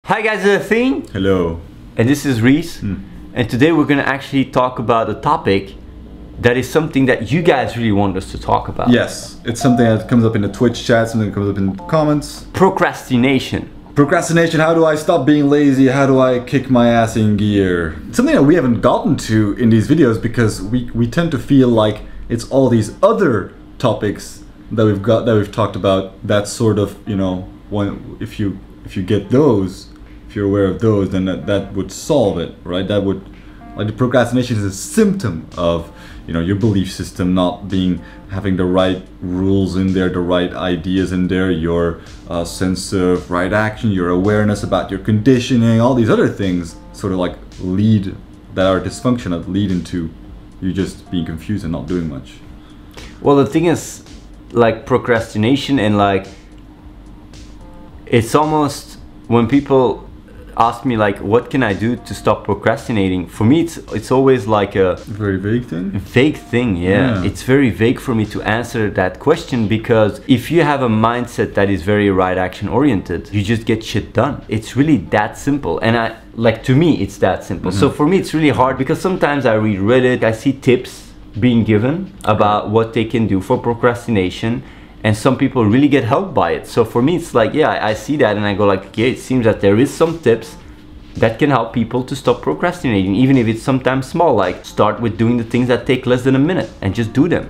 Hi guys, it's Athene. Hello. And this is Reese. And today we're going to actually talk about a topic that is something that you guys really want us to talk about. Yes, it's something that comes up in the Twitch chat, something that comes up in the comments. Procrastination. Procrastination, how do I stop being lazy? How do I kick my ass in gear? Something that we haven't gotten to in these videos because we tend to feel like it's all these other topics that we've talked about that sort of, you know, if you get those, if you're aware of those, then that would solve it, right? That would, like, the procrastination is a symptom of, you know, your belief system not having the right rules in there, the right ideas in there, your sense of right action, your awareness about your conditioning, all these other things sort of like that are dysfunctional, that lead into you just being confused and not doing much. Well, the thing is, like, procrastination and like, it's almost, when people ask me like, what can I do to stop procrastinating? For me, it's always like a very vague thing. Yeah. It's very vague for me to answer that question, because if you have a mindset that is very right action oriented, you just get shit done. It's really that simple. And to me, it's that simple. So for me, it's really hard because sometimes I read Reddit, I see tips being given about what they can do for procrastination, and some people really get helped by it. So for me, it's like, yeah, I see that and I go like, okay, it seems that there is some tips that can help people to stop procrastinating, even if it's sometimes small. Like, start with doing the things that take less than a minute and just do them,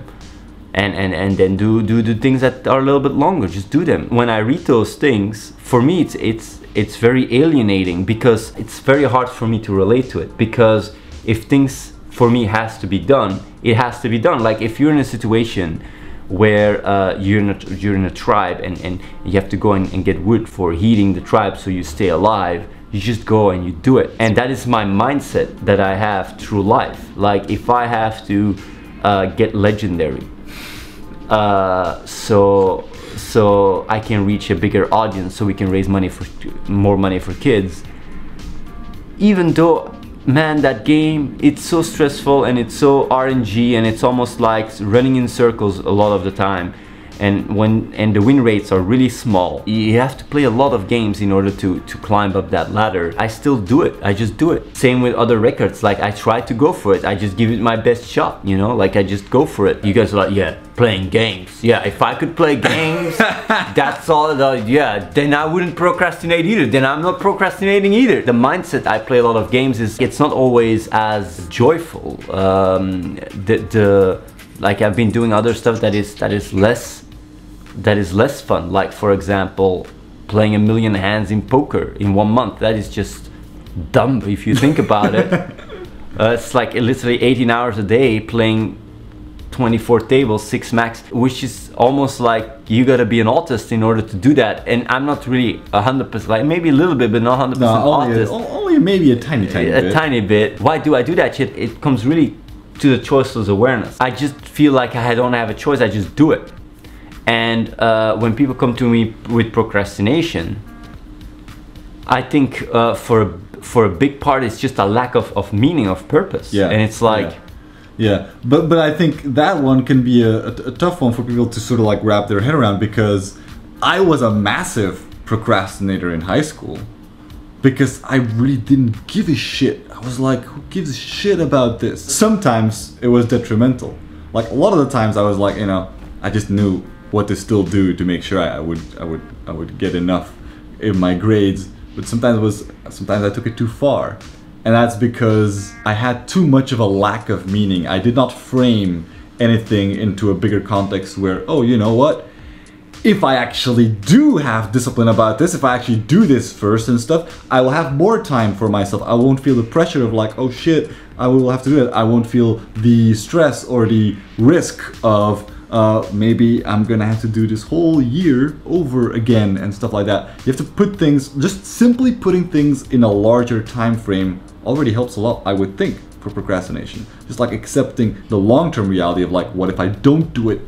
and then do the things that are a little bit longer, just do them. When I read those things, for me it's very alienating, because it's very hard for me to relate to it, because if things for me has to be done, it has to be done. Like, if you're in a situation where you're in a tribe and you have to go and get wood for heating the tribe so you stay alive, you just go and you do it. And that is my mindset that I have through life. Like, if I have to get legendary so I can reach a bigger audience, so we can raise more money for kids, even though, man, that game, it's so stressful and it's so RNG and it's almost like running in circles a lot of the time, and the win rates are really small. You have to play a lot of games in order to climb up that ladder. I still do it. I just do it. Same with other records. Like, I try to go for it. I just give it my best shot, you know? Like, I just go for it. You guys are like, yeah, playing games. Yeah, if I could play games, that's all. Yeah, then I wouldn't procrastinate either. Then I'm not procrastinating either. The mindset I play a lot of games is, it's not always as joyful. Like, I've been doing other stuff that is less fun. Like, for example, playing 1 million hands in poker in 1 month. That is just dumb if you think about it. It's like literally 18 hours a day playing 24 tables, 6 max, which is almost like you gotta be an autist in order to do that. And I'm not really 100%, like, maybe a little bit, but not 100% autist. Only maybe a tiny bit. A tiny bit. Why do I do that shit? It comes really to the choiceless awareness. I just feel like I don't have a choice. I just do it. And when people come to me with procrastination, I think for a big part, it's just a lack of meaning, of purpose. Yeah. And it's like, yeah, but I think that one can be a tough one for people to sort of like wrap their head around, because I was a massive procrastinator in high school, because I really didn't give a shit. I was like, who gives a shit about this? Sometimes it was detrimental. Like, a lot of the times I was like, you know, I just knew what to still do to make sure I would get enough in my grades, but sometimes I took it too far, and that's because I had too much of a lack of meaning. I did not frame anything into a bigger context where, oh, you know what, if I actually do have discipline about this, if I actually do this first and stuff, I will have more time for myself. I won't feel the pressure of like, oh shit, I will have to do it. I won't feel the stress or the risk of maybe I'm gonna have to do this whole year over again and stuff like that. You have to put things, just simply putting things in a larger time frame already helps a lot, I would think, for procrastination. Just like accepting the long-term reality of like, what if I don't do it,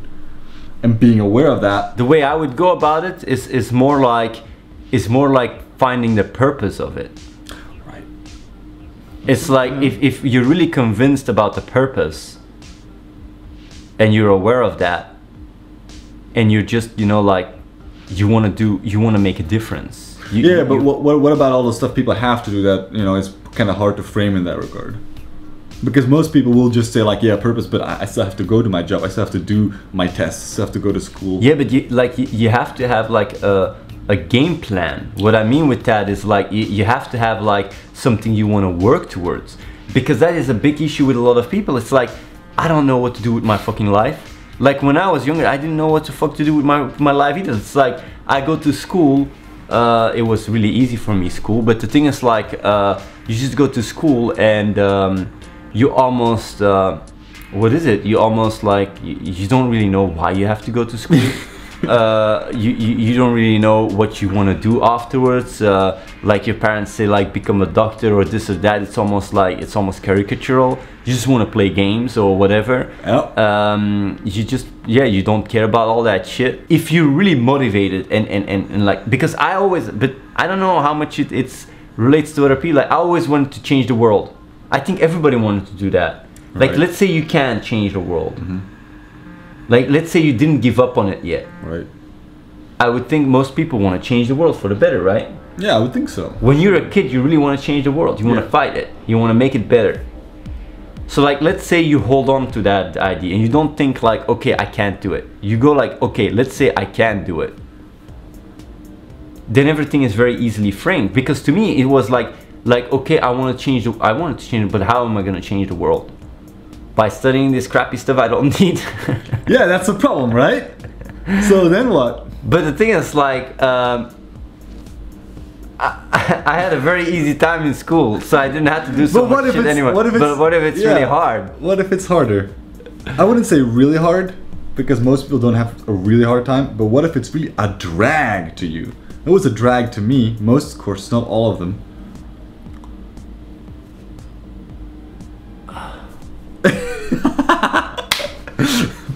and being aware of that. The way I would go about it is more like finding the purpose of it. Right. It's like, if you're really convinced about the purpose, and you're aware of that, and you're just, you know, like, you want to make a difference. But what about all the stuff people have to do that, you know, it's kind of hard to frame in that regard? Because most people will just say like, yeah, purpose, but I still have to go to my job. I still have to do my tests. I still have to go to school. Yeah, but you have to have like a game plan. What I mean with that is like you have to have like something you want to work towards, because that is a big issue with a lot of people. It's like, I don't know what to do with my fucking life. Like when I was younger, I didn't know what the fuck to do with my life either. It's like I go to school. It was really easy for me, school. But the thing is like you just go to school and you almost what is it? You almost like you don't really know why you have to go to school. You don't really know what you want to do afterwards. Like your parents say like become a doctor or this or that. It's almost caricatural. You just want to play games or whatever. Yep. You don't care about all that shit. If you're really motivated and like, because I don't know how much it relates to other people. Like I always wanted to change the world. I think everybody wanted to do that. Like Right. let's say you can't change the world. Mm-hmm. Like let's say you didn't give up on it yet. Right. I would think most people want to change the world for the better, right? Yeah, I would think so. When you're a kid, you really want to change the world. You want to fight it. You want to make it better. So like, let's say you hold on to that idea and you don't think like, okay, I can't do it. You go like, okay, let's say I can do it. Then everything is very easily framed, because to me it was like, okay, I wanted to change it, but how am I going to change the world? By studying this crappy stuff I don't need. Yeah, that's the problem, right? So then what? But the thing is like, I had a very easy time in school, so I didn't have to do so much shit anyway. But what if it's really hard? What if it's harder? I wouldn't say really hard, because most people don't have a really hard time, but what if it's really a drag to you? It was a drag to me, most courses, not all of them.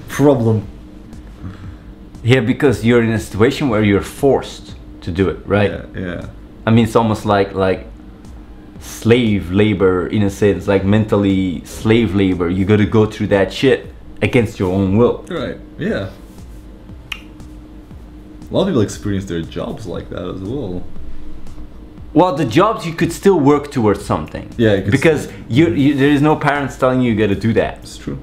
Problem. Yeah, because you're in a situation where you're forced to do it, right? Yeah. I mean, it's almost like slave labor in a sense, like mentally slave labor. You got to go through that shit against your own will. Right, yeah. A lot of people experience their jobs like that as well. Well, the jobs, you could still work towards something. Yeah, because there is no parents telling you got to do that. It's true.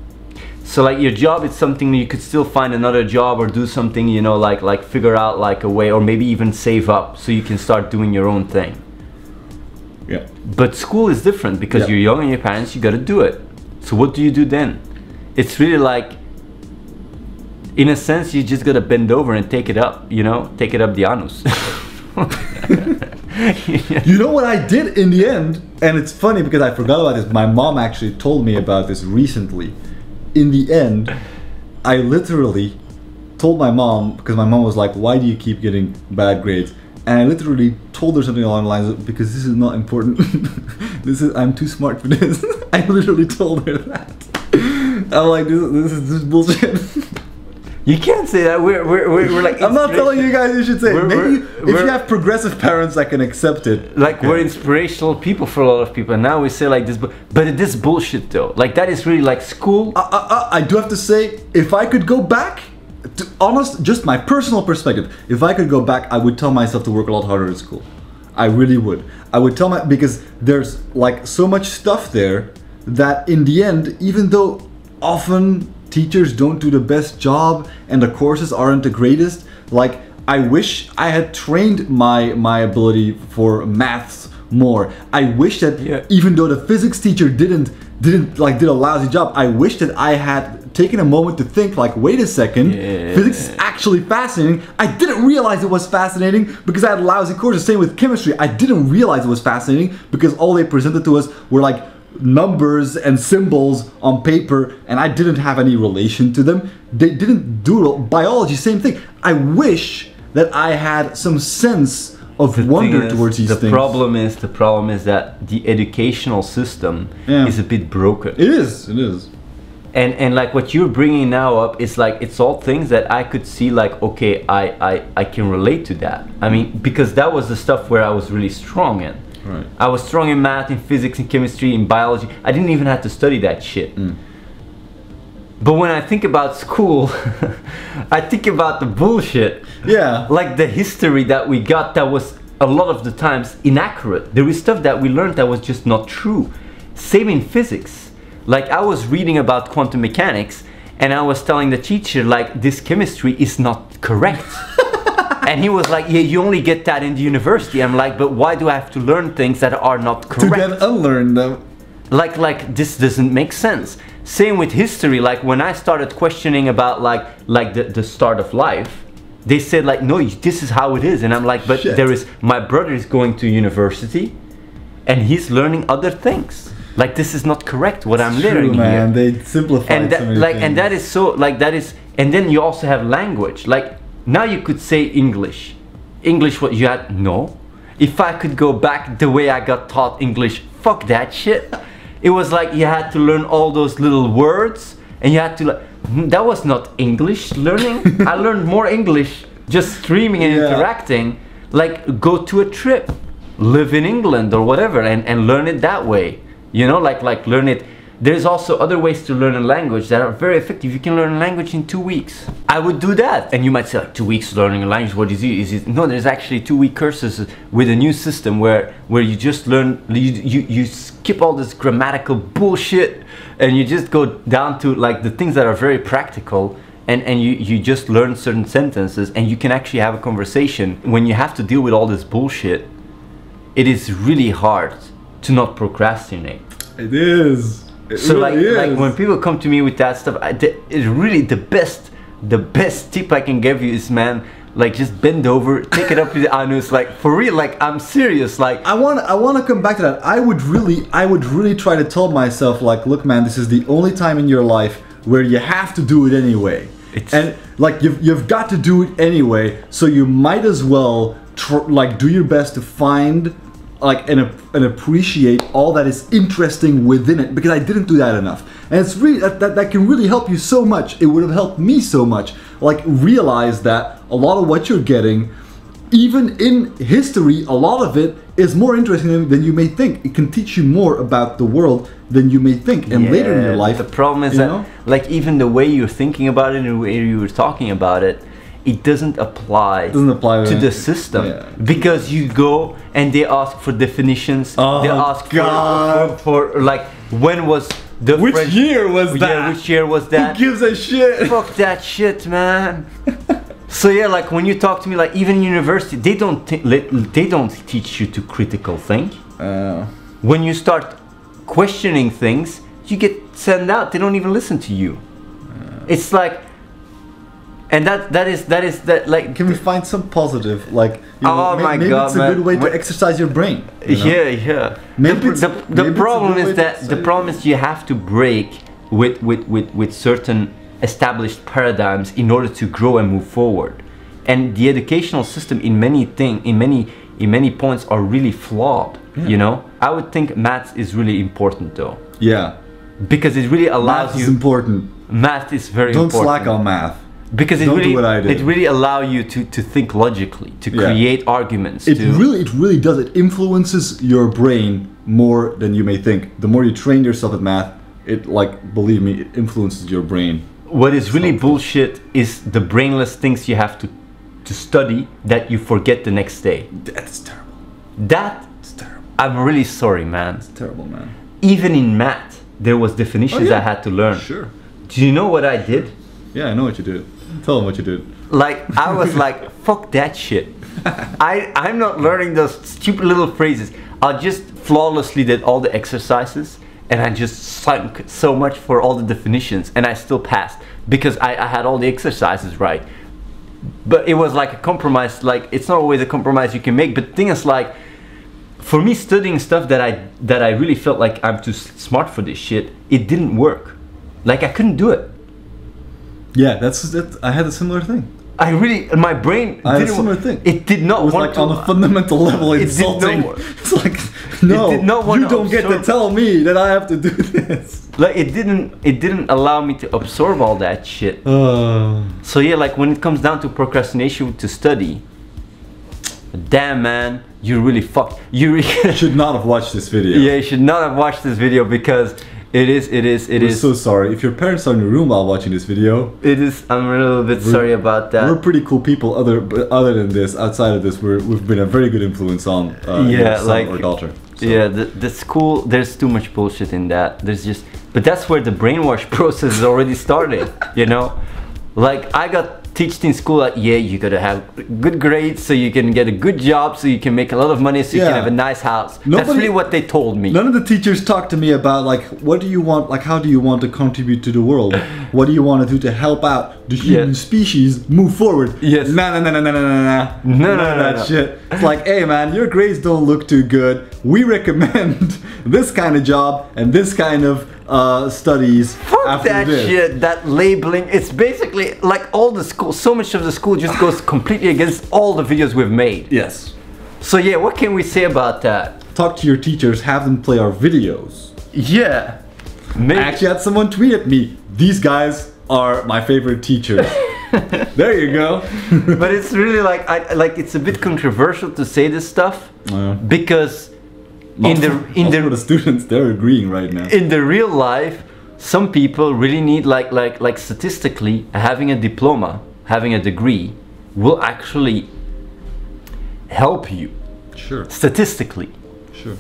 So like your job is something that you could still find another job or do something, you know, like figure out like a way, or maybe even save up so you can start doing your own thing. Yeah. But school is different, because you're young and your parents, you got to do it. So what do you do then? It's really like, in a sense, you just got to bend over and take it up, you know, take it up the anus. You know what I did in the end? And it's funny because I forgot about this. My mom actually told me about this recently. In the end, I literally told my mom, because my mom was like, why do you keep getting bad grades? And I literally told her something along the lines of, because this is not important. I'm too smart for this. I literally told her that. I'm like, this is bullshit. You can't say that. We're like. I'm not telling you guys you should say it. Maybe if you have progressive parents that can accept it. Like we're inspirational people for a lot of people. And now we say like this, but this bullshit though. Like that is really like school. I do have to say, if I could go back, just my personal perspective, if I could go back, I would tell myself to work a lot harder in school. I really would. I would tell because there's like so much stuff there that in the end, even though often teachers don't do the best job and the courses aren't the greatest, like I wish I had trained my ability for maths more. I wish that even though the physics teacher did a lousy job, I wish that I had taken a moment to think like, wait a second, physics is actually fascinating. I didn't realize it was fascinating because I had lousy courses. Same with chemistry. I didn't realize it was fascinating because all they presented to us were like numbers and symbols on paper, and I didn't have any relation to them. They didn't do it. Biology, same thing. I wish that I had some sense of wonder towards these things. The problem is that the educational system is a bit broken. It is. And like what you're bringing now up is like, it's all things that I could see like, okay, I can relate to that. I mean, because that was the stuff where I was really strong in. Right. I was strong in math, in physics, in chemistry, in biology. I didn't even have to study that shit. But when I think about school, I think about the bullshit. Yeah. Like the history that we got that was a lot of the times inaccurate. There is stuff that we learned that was just not true. Same in physics. Like I was reading about quantum mechanics and I was telling the teacher like this chemistry is not correct. And he was like, yeah, you only get that in the university. I'm like, but why do I have to learn things that are not correct? To then unlearn them. Like this doesn't make sense. Same with history. Like when I started questioning about like the start of life, they said like, no, this is how it is. And I'm like, but Shit. there is, my brother is going to university and he's learning other things. Like this is not correct what I'm learning man. here. They simplify And that, so many like, things. and that is so like that is, and then you also have language. Like now you could say English. English what you had, no. If I could go back the way I got taught English, fuck that shit. It was like you had to learn all those little words and you had to like, that was not English learning. I learned more English just streaming and interacting. Like go to a trip, live in England or whatever and learn it that way. You know, like learn it. There's also other ways to learn a language that are very effective. You can learn a language in 2 weeks. I would do that. And you might say like 2 weeks learning a language, what is it? Is it? No, there's actually 2-week courses with a new system where you just learn, you skip all this grammatical bullshit and you just go down to like the things that are very practical and you just learn certain sentences and you can actually have a conversation. When you have to deal with all this bullshit, it is really hard to not procrastinate. It is. It So really is. like when people come to me with that stuff, it's really the best tip I can give you is, man, like just bend over, take it up with the anus, like for real, like I'm serious, like I want to come back to that. I would really try to tell myself like, look, man, this is the only time in your life where you have to do it anyway. And like you've got to do it anyway, so you might as well like do your best to find like and appreciate all that is interesting within it, because I didn't do that enough. And it's really that can really help you so much. It would have helped me so much. Like realize that a lot of what you're getting, even in history, a lot of it is more interesting than you may think. It can teach you more about the world than you may think. And later in your life, the problem is that like even the way you're thinking about it and the way you were talking about it, it doesn't apply to the system. Because you go and they ask for definitions. They ask for like, when was the which French, year was that? Yeah, which year was that? Who gives a shit? Fuck that shit, man. So yeah, like when you talk to me, like even in university, they don't teach you to critical think. When you start questioning things, you get sent out. They don't even listen to you. It's like. And that is like. Can we find some positive, like? You know, my maybe God, it's a good way to exercise your brain. You know? Yeah. Maybe The problem is that the problem is you have to break with certain established paradigms in order to grow and move forward. And the educational system in many points are really flawed. Yeah. You know, I would think maths is really important though. Yeah. Because it really allows math you. Is important. Math is very Don't important. slack on math. Because it really allows you to think logically, to create arguments. It really does. It influences your brain more than you may think. The more you train yourself at math, it, like, believe me, it influences your brain. What is really bullshit is the brainless things you have to study that you forget the next day. That's terrible. That's terrible. I'm really sorry, man. It's terrible, man. Even in math, there was definitions I had to learn. Sure. Do you know what I did? Yeah, I know what you did. Tell them what you did. Like, I was like, fuck that shit. I'm not learning those stupid little phrases. I just flawlessly did all the exercises and I just sunk so much for all the definitions and I still passed because I had all the exercises right. But it was like a compromise. Like, it's not always a compromise you can make, but the thing is, like, for me studying stuff that I really felt like I'm too smart for this shit, it didn't work. Like, I couldn't do it. Yeah, that's it. I had a similar thing. I really, my brain I had a similar thing. It did not want like to. On a fundamental level, insulting. It's like, no, you don't get to tell me that I have to do this. Like, it didn't allow me to absorb all that shit. So yeah, like when it comes down to procrastination to study, damn man, you really fucked. You really should not have watched this video. Yeah, you should not have watched this video because We're so sorry. If your parents are in the room while watching this video, It is. I'm a little bit sorry about that. we're pretty cool people. Other than this, outside of this, we've been a very good influence on your son like or daughter. So. Yeah, the school, there's too much bullshit in that. There's just, but that's where the brainwash process is already started, you know? Like, I got taught in school, like, yeah, you gotta have good grades so you can get a good job, so you can make a lot of money, so you can have a nice house. That's really what they told me. None of the teachers talked to me about, like, what do you want, like, how do you want to contribute to the world? What do you want to do to help out the human species move forward? Yes. No, that shit. It's like, hey man, your grades don't look too good. We recommend this kind of job and this kind of studies. Fuck after that this. shit, that labeling. It's basically like all the school, so much of the school just goes completely against all the videos we've made. Yes. So yeah, what can we say about that? Talk to your teachers, have them play our videos. Yeah. Maybe. I actually had someone tweet at me, these guys are my favorite teachers. There you go. But it's really like, it's a bit controversial to say this stuff because in the students, they're agreeing right now. In the real life, some people really need like statistically having a diploma, having a degree will actually help you. Sure. Statistically. Sure.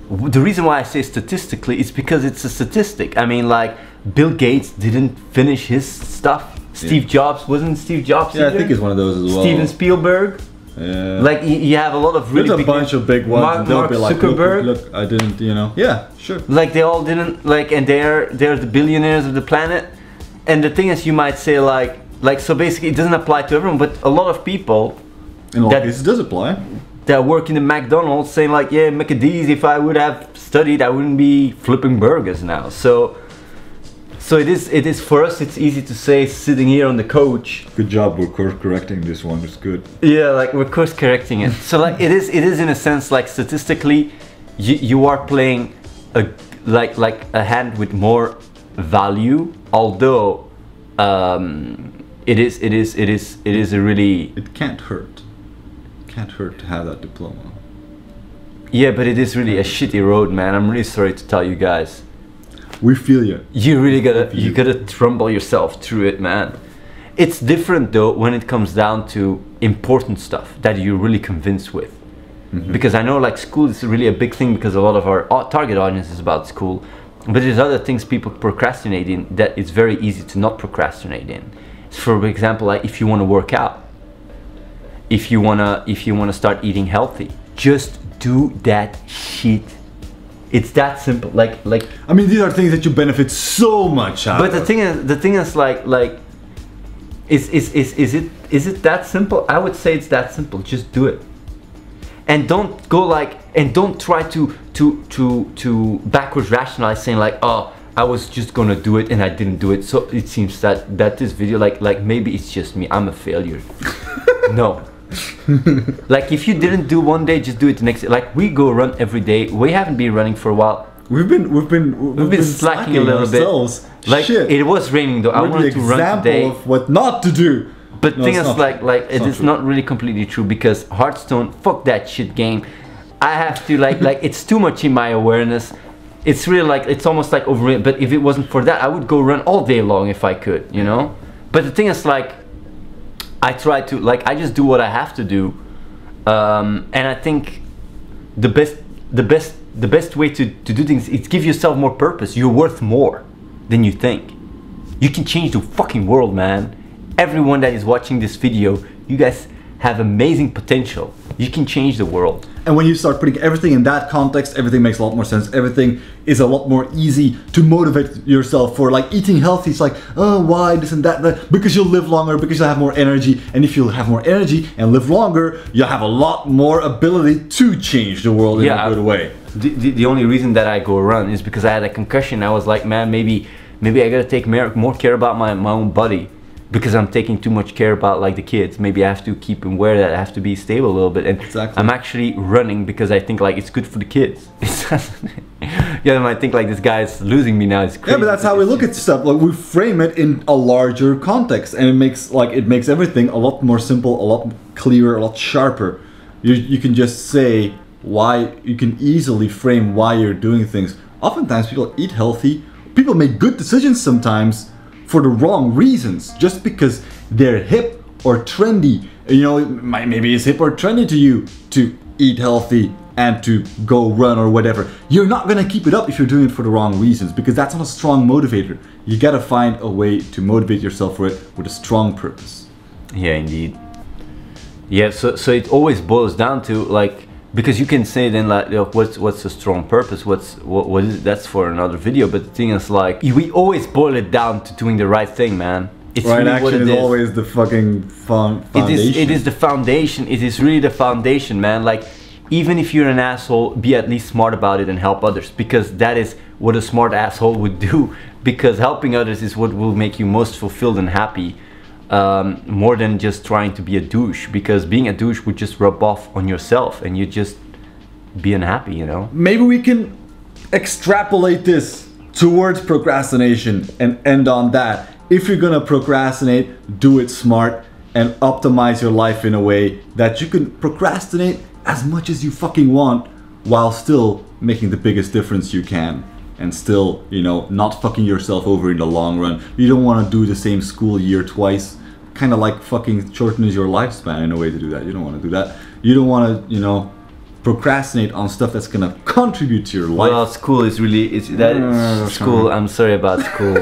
The reason why I say statistically is because it's a statistic. I mean, like, Bill Gates didn't finish his stuff. Steve Jobs, wasn't Steve Jobs? Yeah, I think it's one of those as well. Steven Spielberg. Yeah. Like, you have a lot of really There's big... a bunch of big ones. Mark and they'll be like, Zuckerberg. Look, I didn't, you know. Yeah, sure. Like, they all didn't, like, and they're the billionaires of the planet. And the thing is, you might say, like, so basically it doesn't apply to everyone, but a lot of people... In a lot of cases, it does apply. That work in the McDonald's saying like, yeah, McDee's, if I would have studied, I wouldn't be flipping burgers now. So it is for us, it's easy to say sitting here on the couch. Good job, we're course correcting this one, it's good. Yeah, like we're course correcting it. So like it is in a sense like statistically, you are playing a hand with more value, although it is a really... It can't hurt. Can't hurt to have that diploma. Yeah, but it is really a shitty road, man. I'm really sorry to tell you guys. We feel you. You really gotta trumble yourself through it, man. It's different though when it comes down to important stuff that you're really convinced with. Because I know like school is really a big thing because a lot of our target audience is about school. But there's other things people procrastinate in that it's very easy to not procrastinate in. For example, like if you want to work out. If you wanna start eating healthy, just do that shit. It's that simple. Like I mean, these are things that you benefit so much out but of. the thing is like is it that simple? I would say it's that simple. Just do it. And don't go like, and don't try to backwards rationalize saying like, oh, I was just gonna do it and I didn't do it. So it seems that this video like maybe it's just me. I'm a failure. No. Like if you didn't do one day, just do it the next day. Like we go run every day. We haven't been running for a while. We've been slacking a little ourselves. bit. Like shit. it was raining though. I wanted to run today. Of what not to do. But no, thing is like it is not really completely true because Hearthstone, fuck that shit game. I have to like it's too much in my awareness. It's really like it's almost like over. But if it wasn't for that, I would go run all day long if I could, you know. But the thing is like I try to I just do what I have to do, and I think the best way to do things is give yourself more purpose. You're worth more than you think. You can change the fucking world, man. Everyone that is watching this video, you guys have amazing potential. You can change the world. And when you start putting everything in that context, everything makes a lot more sense. Everything is a lot more easy to motivate yourself for. Like eating healthy, it's like, oh, why this and that? Because you'll live longer, because you'll have more energy. And if you'll have more energy and live longer, you'll have a lot more ability to change the world in a good way. The only reason that I go run is because I had a concussion. I was like, man, maybe I gotta take more care about my own body. Because I'm taking too much care about like the kids. Maybe I have to keep them aware that I have to be stable a little bit. And I'm actually running because I think like it's good for the kids. Yeah, I might think like this guy's losing me now. It's crazy. Yeah, but that's how we look at stuff. Like we frame it in a larger context, and it makes everything a lot more simple, a lot clearer, a lot sharper. You can just say why. You can easily frame why you're doing things oftentimes people eat healthy, people make good decisions sometimes for the wrong reasons, just because they're hip or trendy. You know, maybe it's hip or trendy to you to eat healthy and to go run or whatever. You're not gonna keep it up if you're doing it for the wrong reasons, because that's not a strong motivator. You gotta find a way to motivate yourself for it with a strong purpose. Yeah, indeed. Yeah, so it always boils down to, like, because you can say then, like, what's a strong purpose, what is it? That's for another video. But the thing is, like, we always boil it down to doing the right thing, man. It's right really action what it is is. always the fucking foundation. It is the foundation. It is really the foundation, man. Like, even if you're an asshole, be at least smart about it and help others, because that is what a smart asshole would do. Because helping others is what will make you most fulfilled and happy, more than just trying to be a douche. Because being a douche would just rub off on yourself and you just be unhappy, you know. Maybe we can extrapolate this towards procrastination and end on that. If you're gonna procrastinate, do it smart and optimize your life in a way that you can procrastinate as much as you fucking want while still making the biggest difference you can, and still, you know, not fucking yourself over in the long run. You don't want to do the same school year twice. Kind of like fucking shortens your lifespan in a way to do that. You don't want to do that. You don't want to, you know, procrastinate on stuff that's gonna contribute to your life. Well, school is really, school, I'm sorry about school.